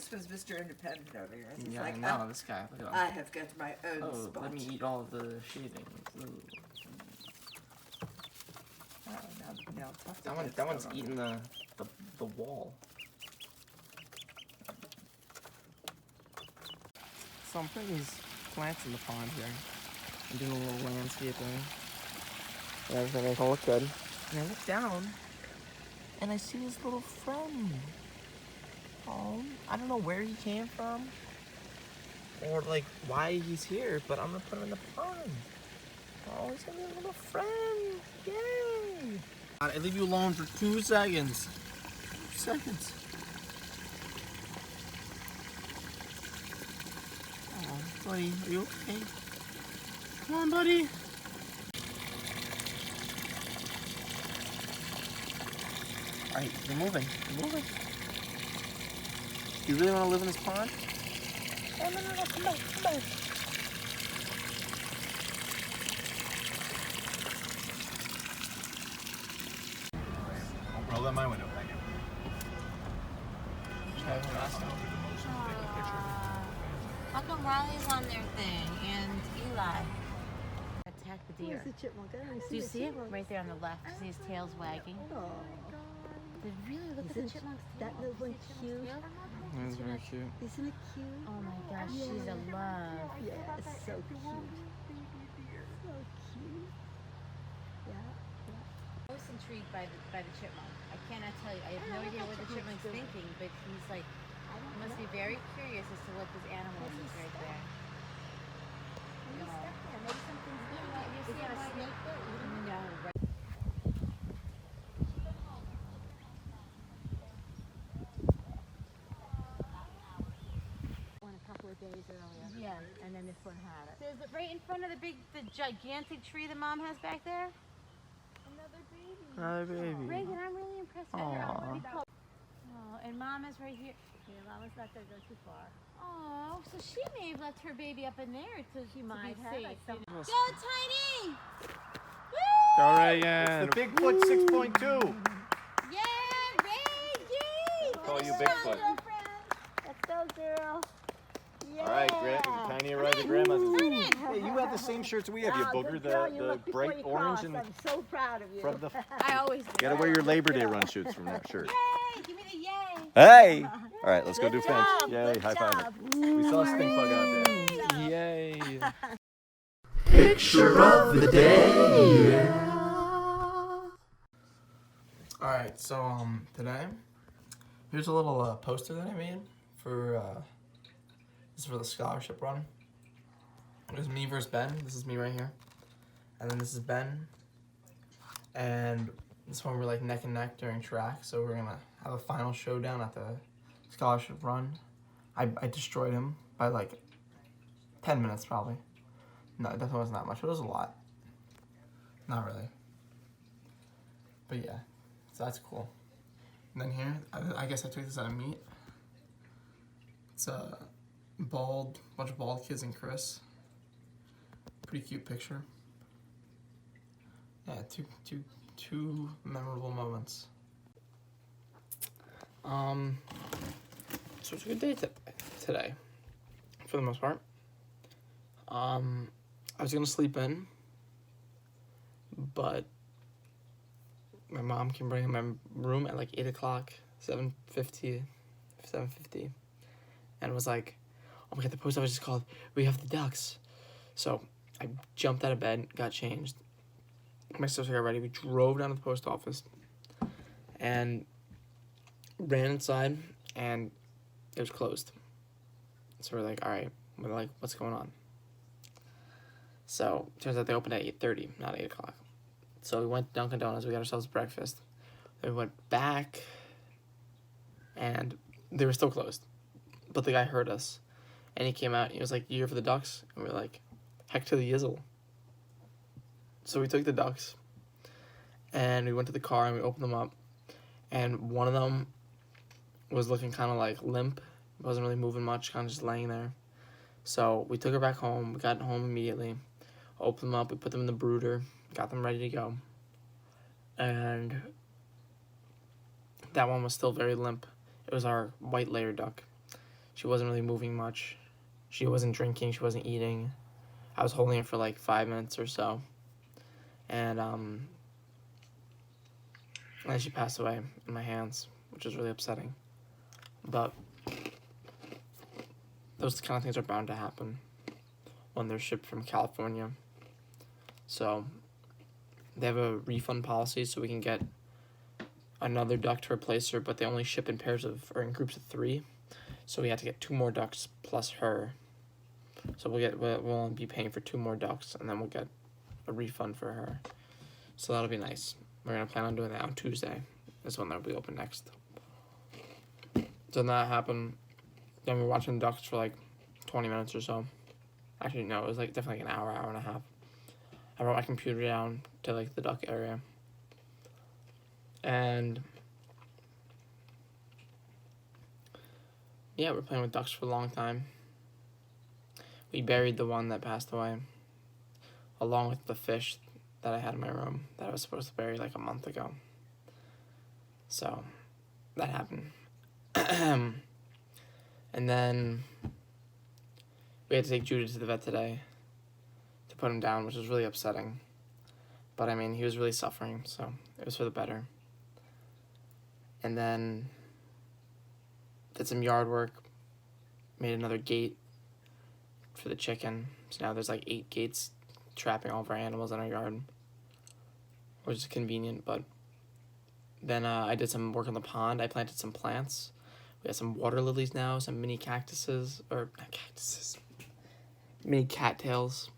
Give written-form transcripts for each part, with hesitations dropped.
this was Mr. Independent over here. He's Yeah, like, I know, this guy. Look at him. I have got my own spot. Let me eat all of the shavings. Ooh. Oh, now That one's eating the wall. So I'm putting these plants in the pond here. I'm doing a little landscaping. And everything makes it look good. And I look down and I see this little friend. Oh, I don't know where he came from or like why he's here, but I'm gonna put him in the pond. Oh, he's gonna be a little friend. Yay! I leave you alone for 2 seconds. 2 seconds. Oh, buddy, are you okay? Come on, buddy. Alright, you're moving. You're moving. Do you really want to live in this pond? Oh, no, come back, come back. Roll down my window, thank you. How come Riley's on their thing and Eli? Attack the deer. Where's the chipmunk? I don't Do you see it? chipmunk. Right there on the left. See his tail's wagging. Oh, Did really look at the isn't chipmunks? that little one cute? That's very cute. Isn't it cute? Oh my gosh, she's a love. Yeah, it's so cute. So cute. Yeah, yeah. I was intrigued by the chipmunk. I cannot tell you. I have no idea what the chipmunk's thinking, but he's like, he must be very curious as to what this animal is right there. No. Is there a snake there? No. Right. One a couple of days earlier. Yeah. And then this one had it. There's right in front of the gigantic tree the mom has back there. Another baby. Reagan, I'm really impressed with her. Aw. Oh, and mom is right here. Yeah, Mama's not gonna go too far. Oh, so she may have left her baby up in there to She might be have. safe. I don't- Go, Tiny! Go, Woo! Reagan. The Bigfoot 6.2. Yeah, Reggie! Call you Finish Bigfoot. strong, girlfriend. Let's go, girl. Yeah. All right, Tiny arrived at Grandma's. Turn in. Hey, you have the same shirts we have, you Ah, booger. good girl, you The look before bright you orange cross. and I'm so proud of you. from the. I always do. Gotta wear your Labor Day run shoots from that shirt. Yay! Give me the yay! Hey! All right, let's go do Good fence. job, Yay, good high five. job. We saw a stink bug out there. Yay. Picture of the day. Alright, so today, here's a little poster that I made for, this is for the scholarship run. It was me versus Ben. This is me right here. And then this is Ben. And this one we're like neck and neck during track, so we're gonna have a final showdown at the scholarship run. I destroyed him by like 10 minutes probably. No, it definitely wasn't that much. It was a lot. Not really. But yeah, so that's cool. And then here, I guess I took this out of meat. It's a bunch of bald kids and Chris. Pretty cute picture. Yeah, two memorable moments. So it's a good day today, for the most part. I was gonna sleep in, but my mom came bring in my room at like 8 o'clock, 7:50, and was like, oh my god, the post office just called, we have the ducks. So I jumped out of bed, got changed. My sister got ready, we drove down to the post office, and ran inside, and it was closed. So we're like, all right, we're like, what's going on? So turns out they opened at 8:30, not 8 o'clock. So we went to Dunkin' Donuts, we got ourselves breakfast. Then we went back, and they were still closed. But the guy heard us, and he came out, he was like, you here for the ducks? And we were like, heck to the yizzle. So we took the ducks, and we went to the car, and we opened them up, and one of them was looking kind of like limp, wasn't really moving much, kind of just laying there. So we took her back home, we got home immediately, opened them up, we put them in the brooder, got them ready to go, and that one was still very limp. It was our white layer duck. She wasn't really moving much. She wasn't drinking. She wasn't eating. I was holding her for like 5 minutes or so. And then she passed away in my hands, which was really upsetting. But those kind of things are bound to happen when they're shipped from California. So they have a refund policy so we can get another duck to replace her, but they only ship in pairs of, or in groups of 3. So we have to get 2 more ducks plus her. So we'll only be paying for 2 more ducks, and then we'll get a refund for her. So that'll be nice. We're gonna plan on doing that on Tuesday. Is when they'll be open next. So that happened. Then we were watching the ducks for like 20 minutes or so. Actually, no, it was like definitely like an hour and a half. I brought my computer down to like the duck area. And yeah, we're playing with ducks for a long time. We buried the one that passed away, along with the fish that I had in my room that I was supposed to bury like a month ago. So that happened. And then we had to take Judah to the vet today to put him down, which was really upsetting. But I mean, he was really suffering, so it was for the better. And then did some yard work, made another gate for the chicken. So now there's like 8 gates trapping all of our animals in our yard, which is convenient. But then I did some work on the pond. I planted some plants. We have some water lilies now, some mini cactuses, or not cactuses, mini cattails.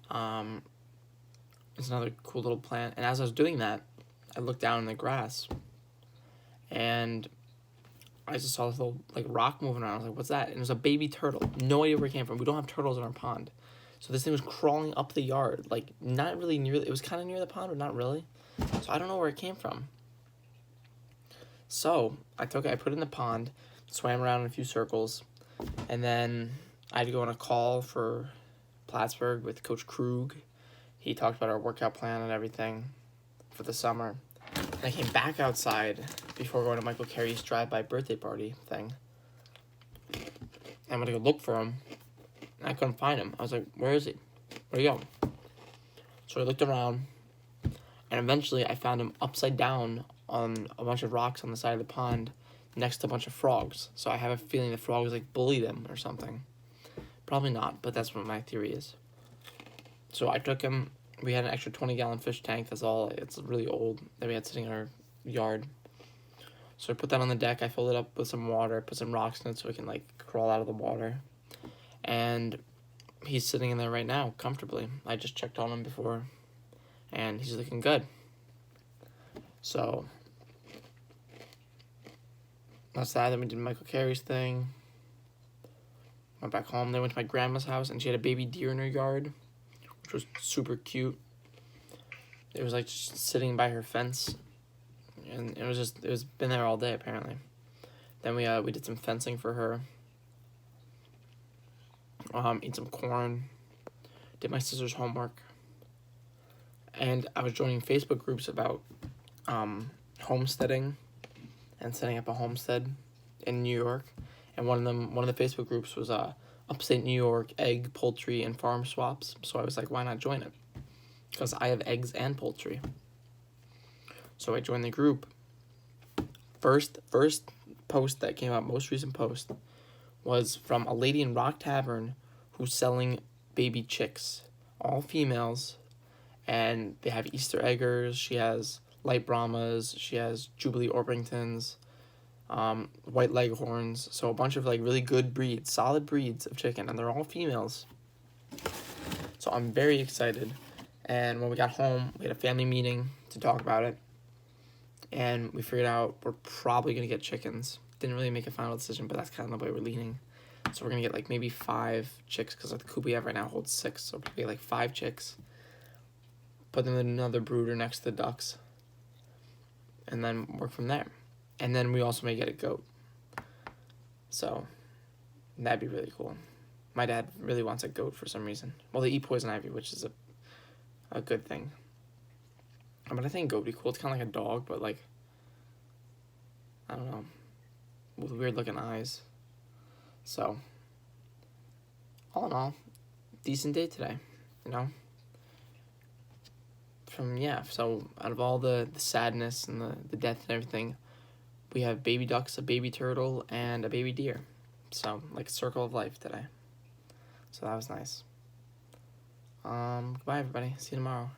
It's another cool little plant. And as I was doing that, I looked down in the grass, and I just saw this little like rock moving around. I was like, what's that? And it was a baby turtle. No idea where it came from. We don't have turtles in our pond. So this thing was crawling up the yard, like not really near, it was kind of near the pond, but not really. So I don't know where it came from. So I put it in the pond, swam around in a few circles, and then I had to go on a call for Plattsburgh with Coach Krug. He talked about our workout plan and everything for the summer. And I came back outside before going to Michael Carey's drive-by birthday party thing. I'm gonna go look for him. And I couldn't find him. I was like, where is he? Where'd he go? So I looked around, and eventually I found him upside down on a bunch of rocks on the side of the pond next to a bunch of frogs. So I have a feeling the frogs like bullied him or something. Probably not, but that's what my theory is. So I took him. We had an extra 20-gallon fish tank. That's all. It's really old that we had sitting in our yard. So I put that on the deck. I filled it up with some water, put some rocks in it so it can like crawl out of the water. And he's sitting in there right now comfortably. I just checked on him before, and he's looking good. So that's that. Then we did Michael Carey's thing. Went back home. Then went to my grandma's house, and she had a baby deer in her yard, which was super cute. It was like just sitting by her fence, and it was been there all day apparently. Then we did some fencing for her. Ate some corn. Did my sister's homework. And I was joining Facebook groups about homesteading and setting up a homestead in New York. And one of the Facebook groups was upstate New York egg, poultry, and farm swaps. So I was like, why not join it? Because I have eggs and poultry. So I joined the group. First post that came out, most recent post, was from a lady in Rock Tavern who's selling baby chicks, all females, and they have Easter eggers. She has light Brahmas. She has Jubilee Orpingtons, white Leghorns. So a bunch of like really good breeds, solid breeds of chicken, and they're all females. So I'm very excited. And when we got home, we had a family meeting to talk about it, and we figured out we're probably gonna get chickens. Didn't really make a final decision, but that's kind of the way we're leaning. So we're gonna get like maybe 5 chicks, because the coop we have right now holds 6, so probably like 5 chicks. Put them in another brooder next to the ducks, and then work from there. And then we also may get a goat. So that'd be really cool. My dad really wants a goat for some reason. Well, they eat poison ivy, which is a good thing. But I think goat would be cool. It's kind of like a dog, but like, I don't know, with weird looking eyes. So, all in all, decent day today, you know? So out of all the sadness and the death and everything, we have baby ducks, a baby turtle, and a baby deer. So, like a circle of life today. So that was nice. Goodbye, everybody. See you tomorrow.